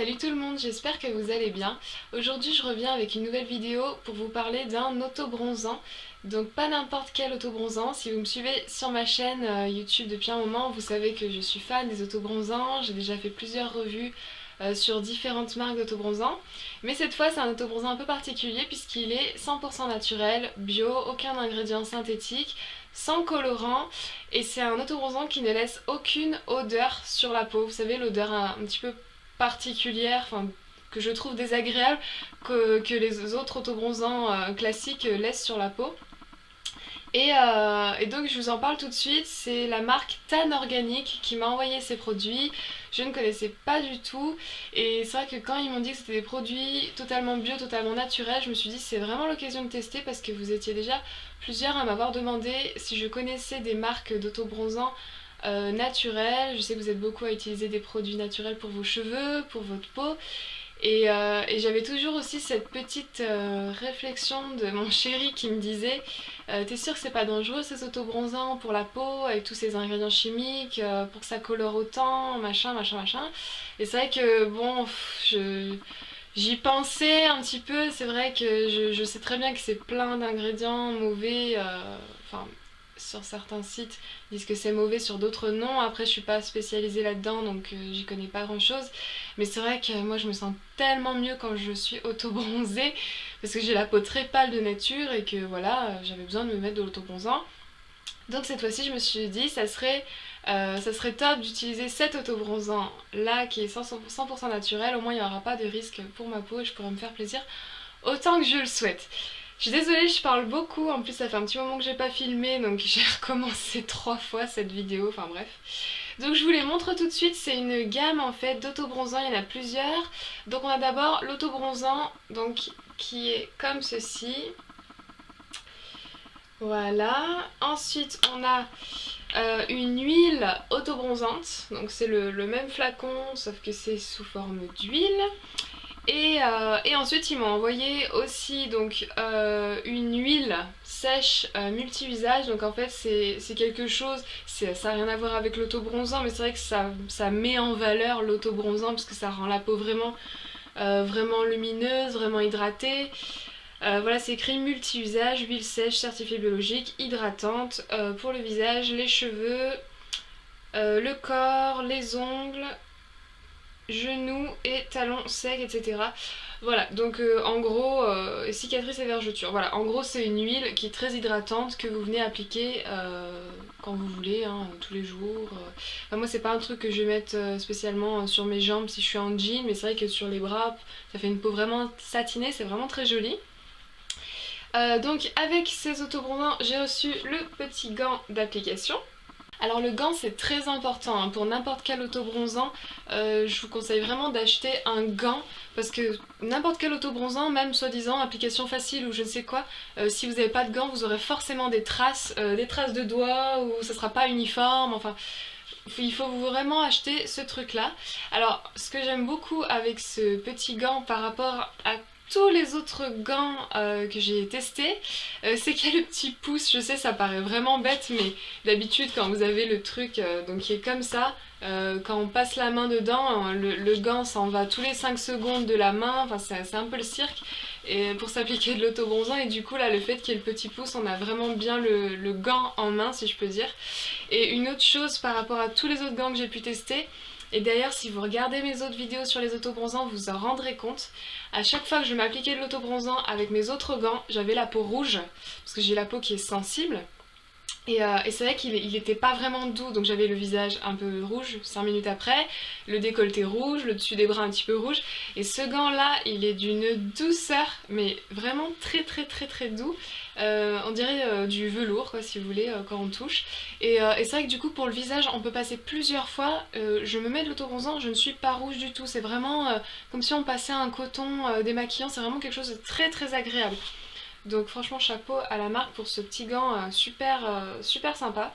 Salut tout le monde, j'espère que vous allez bien. Aujourd'hui je reviens avec une nouvelle vidéo pour vous parler d'un autobronzant. Donc pas n'importe quel autobronzant, si vous me suivez sur ma chaîne YouTube depuis un moment, vous savez que je suis fan des autobronzants. J'ai déjà fait plusieurs revues sur différentes marques d'autobronzants. Mais cette fois c'est un autobronzant un peu particulier puisqu'il est 100% naturel, bio, aucun ingrédient synthétique, sans colorant, et c'est un autobronzant qui ne laisse aucune odeur sur la peau. Vous savez, l'odeur un petit peu particulière, enfin que je trouve désagréable, que les autres autobronzants classiques laissent sur la peau. Et donc je vous en parle tout de suite, c'est la marque Tan Organique qui m'a envoyé ces produits. Je ne connaissais pas du tout et c'est vrai que quand ils m'ont dit que c'était des produits totalement bio, totalement naturels, je me suis dit c'est vraiment l'occasion de tester parce que vous étiez déjà plusieurs à m'avoir demandé si je connaissais des marques d'autobronzants naturels. Je sais que vous êtes beaucoup à utiliser des produits naturels pour vos cheveux, pour votre peau. Et j'avais toujours aussi cette petite réflexion de mon chéri qui me disait t'es sûr que c'est pas dangereux ces autobronzants pour la peau avec tous ces ingrédients chimiques pour que ça colore autant, machin, machin, machin. Et c'est vrai que bon, j'y pensais un petit peu, c'est vrai que je sais très bien que c'est plein d'ingrédients mauvais, enfin sur certains sites ils disent que c'est mauvais, sur d'autres non. Après je suis pas spécialisée là-dedans donc j'y connais pas grand-chose. Mais c'est vrai que moi je me sens tellement mieux quand je suis auto-bronzée parce que j'ai la peau très pâle de nature et que voilà, j'avais besoin de me mettre de l'autobronzant. Donc cette fois-ci je me suis dit ça serait top d'utiliser cet autobronzant là qui est 100% naturel, au moins il n'y aura pas de risque pour ma peau et je pourrais me faire plaisir autant que je le souhaite. Je suis désolée, je parle beaucoup, en plus ça fait un petit moment que j'ai pas filmé donc j'ai recommencé 3 fois cette vidéo, enfin bref. Donc je vous les montre tout de suite, c'est une gamme en fait d'autobronzants, il y en a plusieurs. Donc on a d'abord l'autobronzant donc qui est comme ceci. Voilà. Ensuite on a une huile autobronzante, donc c'est le même flacon sauf que c'est sous forme d'huile. Et ensuite ils m'ont envoyé aussi donc une huile sèche multi-usage. Donc en fait c'est quelque chose, ça n'a rien à voir avec l'autobronzant mais c'est vrai que ça met en valeur l'autobronzant parce que ça rend la peau vraiment lumineuse, vraiment hydratée. Voilà, c'est écrit multi-usage, huile sèche certifiée biologique, hydratante pour le visage, les cheveux, le corps, les ongles, genoux et talons secs, etc. Voilà, donc en gros, cicatrices et vergetures. Voilà, en gros c'est une huile qui est très hydratante que vous venez appliquer quand vous voulez, hein, tous les jours. Enfin, moi c'est pas un truc que je vais mettre spécialement sur mes jambes si je suis en jean, mais c'est vrai que sur les bras, ça fait une peau vraiment satinée, c'est vraiment très joli. Donc avec ces autobronzants, j'ai reçu le petit gant d'application. Alors le gant c'est très important hein, pour n'importe quel autobronzant, je vous conseille vraiment d'acheter un gant parce que n'importe quel autobronzant, même soi-disant application facile ou je ne sais quoi, si vous n'avez pas de gant vous aurez forcément des traces de doigts ou ça sera pas uniforme, enfin il faut vraiment acheter ce truc là. Alors ce que j'aime beaucoup avec ce petit gant par rapport à tous les autres gants que j'ai testés, c'est qu'il y a le petit pouce. Je sais ça paraît vraiment bête mais d'habitude quand vous avez le truc donc qui est comme ça, quand on passe la main dedans, le gant s'en va tous les 5 secondes de la main, enfin c'est un peu le cirque et pour s'appliquer de l'autobronzant et du coup là le fait qu'il y ait le petit pouce on a vraiment bien le gant en main si je peux dire. Et une autre chose par rapport à tous les autres gants que j'ai pu tester, et d'ailleurs si vous regardez mes autres vidéos sur les autobronzants vous en rendrez compte, à chaque fois que je m'appliquais de l'autobronzant avec mes autres gants j'avais la peau rouge parce que j'ai la peau qui est sensible. Et c'est vrai qu'il était pas vraiment doux, donc j'avais le visage un peu rouge 5 minutes après, le décolleté rouge, le dessus des bras un petit peu rouge, et ce gant là il est d'une douceur mais vraiment très très très très doux, on dirait du velours quoi si vous voulez quand on touche, et c'est vrai que du coup pour le visage on peut passer plusieurs fois, je me mets de l'autobronzant, je ne suis pas rouge du tout, c'est vraiment comme si on passait un coton démaquillant, c'est vraiment quelque chose de très très agréable. Donc franchement chapeau à la marque pour ce petit gant super sympa.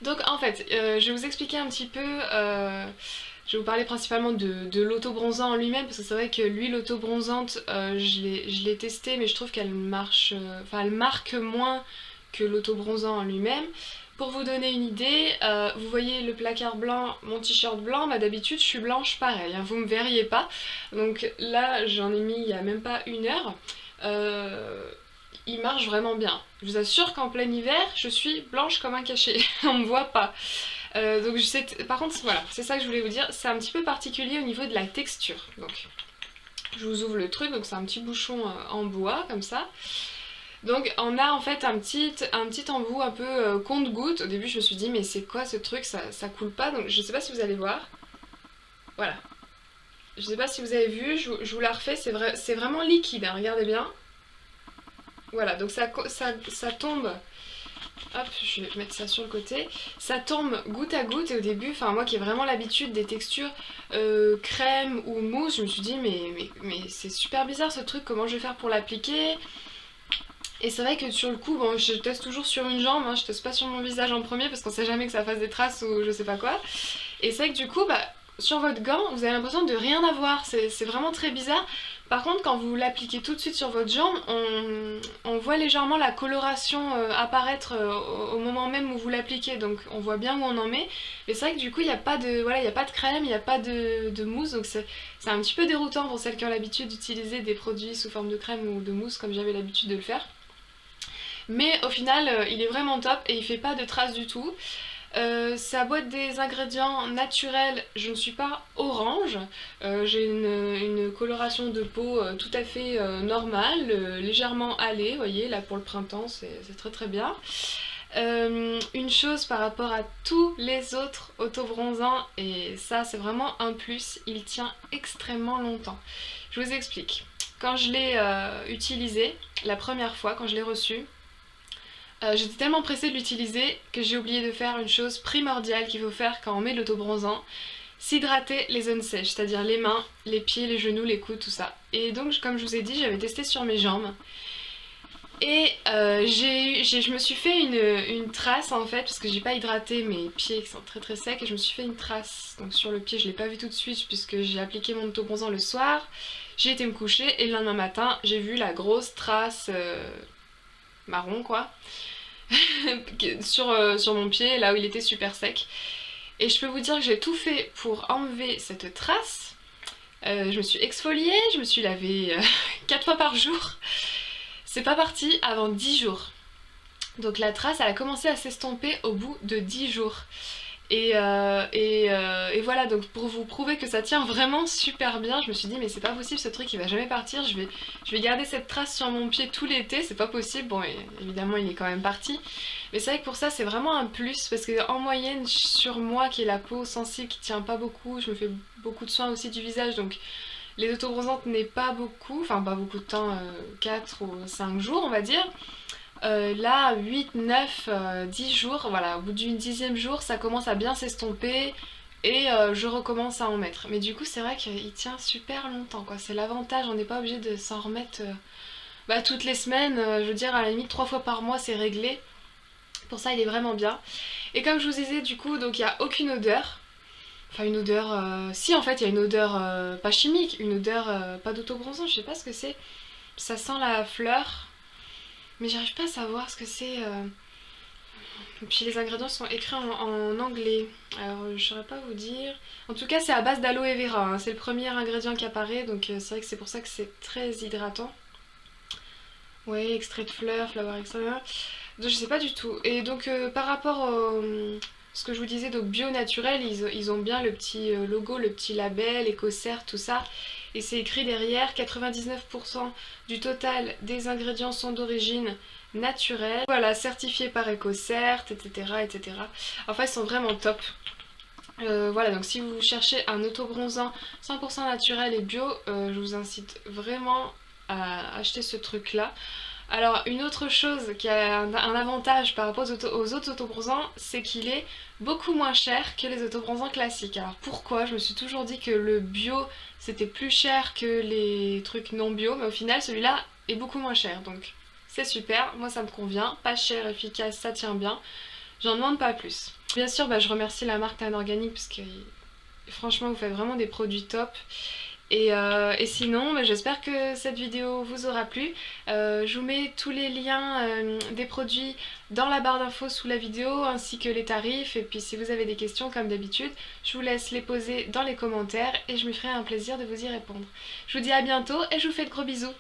Donc en fait, je vais vous expliquer un petit peu, je vais vous parler principalement de l'autobronzant en lui-même parce que c'est vrai que l'huile autobronzante, je l'ai testée mais je trouve qu'elle marche, elle marque moins que l'autobronzant en lui-même. Pour vous donner une idée, vous voyez le placard blanc, mon t-shirt blanc, bah d'habitude je suis blanche pareil, hein, vous me verriez pas. Donc là j'en ai mis il y a même pas 1 heure. Il marche vraiment bien. Je vous assure qu'en plein hiver, je suis blanche comme un cachet, on me voit pas. Donc je sais, par contre voilà, c'est ça que je voulais vous dire, c'est un petit peu particulier au niveau de la texture. Donc je vous ouvre le truc, donc c'est un petit bouchon en bois comme ça. Donc on a en fait un petit embout un peu compte-gouttes. Au début je me suis dit mais c'est quoi ce truc, ça coule pas, donc je sais pas si vous allez voir. Voilà. Je sais pas si vous avez vu, je vous la refais, c'est vraiment liquide, hein, regardez bien. Voilà, donc ça tombe. Hop, je vais mettre ça sur le côté. Ça tombe goutte à goutte et au début, enfin moi qui ai vraiment l'habitude des textures crème ou mousse, je me suis dit mais c'est super bizarre ce truc, comment je vais faire pour l'appliquer? Et c'est vrai que sur le coup, bon, je teste toujours sur une jambe, hein, je teste pas sur mon visage en premier parce qu'on sait jamais que ça fasse des traces ou je sais pas quoi. Et c'est vrai que du coup, bah, sur votre gant, vous avez l'impression de rien avoir, c'est vraiment très bizarre. Par contre, quand vous l'appliquez tout de suite sur votre jambe, on voit légèrement la coloration apparaître au moment même où vous l'appliquez, donc on voit bien où on en met. Mais c'est vrai que du coup, il n'y a pas de, voilà, il y a pas de crème, il n'y a pas de mousse, donc c'est un petit peu déroutant pour celles qui ont l'habitude d'utiliser des produits sous forme de crème ou de mousse comme j'avais l'habitude de le faire. Mais au final, il est vraiment top et il fait pas de traces du tout. Sa boîte des ingrédients naturels, je ne suis pas orange, j'ai une coloration de peau tout à fait normale, légèrement hâlée, vous voyez, là pour le printemps c'est très très bien. Une chose par rapport à tous les autres autobronzants, et ça c'est vraiment un plus, il tient extrêmement longtemps. Je vous explique. Quand je l'ai utilisé, la première fois, quand je l'ai reçu, j'étais tellement pressée de l'utiliser que j'ai oublié de faire une chose primordiale qu'il faut faire quand on met de l'autobronzant, s'hydrater les zones sèches, c'est-à-dire les mains, les pieds, les genoux, les coudes, tout ça. Et donc comme je vous ai dit, j'avais testé sur mes jambes. Et je me suis fait une trace en fait, parce que j'ai pas hydraté mes pieds qui sont très très secs, et je me suis fait une trace. Donc sur le pied, je l'ai pas vu tout de suite puisque j'ai appliqué mon autobronzant le soir, j'ai été me coucher et le lendemain matin, j'ai vu la grosse trace marron quoi. sur mon pied, là où il était super sec. Et je peux vous dire que j'ai tout fait pour enlever cette trace. Je me suis exfoliée, je me suis lavée 4 fois par jour. C'est pas parti avant 10 jours. Donc la trace, elle a commencé à s'estomper au bout de 10 jours. Et voilà, donc pour vous prouver que ça tient vraiment super bien, je me suis dit mais c'est pas possible, ce truc il va jamais partir, je vais garder cette trace sur mon pied tout l'été, c'est pas possible. Bon, et évidemment il est quand même parti, mais c'est vrai que pour ça c'est vraiment un plus, parce que en moyenne sur moi qui ai la peau sensible, qui tient pas beaucoup, je me fais beaucoup de soins aussi du visage, donc les autobronzantes n'est pas beaucoup, enfin pas beaucoup de temps, 4 ou 5 jours on va dire. Là, 8, 9, 10 jours, voilà, au bout du 10e jour, ça commence à bien s'estomper et je recommence à en mettre. Mais du coup, c'est vrai qu'il tient super longtemps, quoi. C'est l'avantage, on n'est pas obligé de s'en remettre toutes les semaines. Je veux dire, à la limite, 3 fois par mois, c'est réglé. Pour ça, il est vraiment bien. Et comme je vous disais, du coup, donc il n'y a aucune odeur. Enfin, une odeur... Si, en fait, il y a une odeur pas chimique, une odeur pas d'autobronzant, je sais pas ce que c'est. Ça sent la fleur. Mais j'arrive pas à savoir ce que c'est. Et puis les ingrédients sont écrits en anglais. Alors je saurais pas vous dire. En tout cas c'est à base d'aloe vera, hein. C'est le premier ingrédient qui apparaît, donc c'est vrai que c'est pour ça que c'est très hydratant. Ouais, extrait de fleurs, flower extrait. Donc je sais pas du tout. Et donc par rapport au ce que je vous disais, donc bio naturel, ils ont bien le petit logo, le petit label, EcoCert, tout ça. Et c'est écrit derrière, 99% du total des ingrédients sont d'origine naturelle. Voilà, certifié par EcoCert, etc., etc. Enfin, ils sont vraiment top. Voilà, donc si vous cherchez un autobronzant 100% naturel et bio, je vous incite vraiment à acheter ce truc-là. Alors une autre chose qui a un avantage par rapport aux autres autobronzants, c'est qu'il est beaucoup moins cher que les autobronzants classiques. Alors pourquoi? Je me suis toujours dit que le bio c'était plus cher que les trucs non bio, mais au final celui-là est beaucoup moins cher, donc c'est super, moi ça me convient, pas cher, efficace, ça tient bien, j'en demande pas plus. Bien sûr, je remercie la marque Tan Organic parce que franchement vous faites vraiment des produits top. Et sinon, bah, j'espère que cette vidéo vous aura plu. Je vous mets tous les liens des produits dans la barre d'infos sous la vidéo, ainsi que les tarifs. Et puis si vous avez des questions, comme d'habitude, je vous laisse les poser dans les commentaires et je me ferai un plaisir de vous y répondre. Je vous dis à bientôt et je vous fais de gros bisous.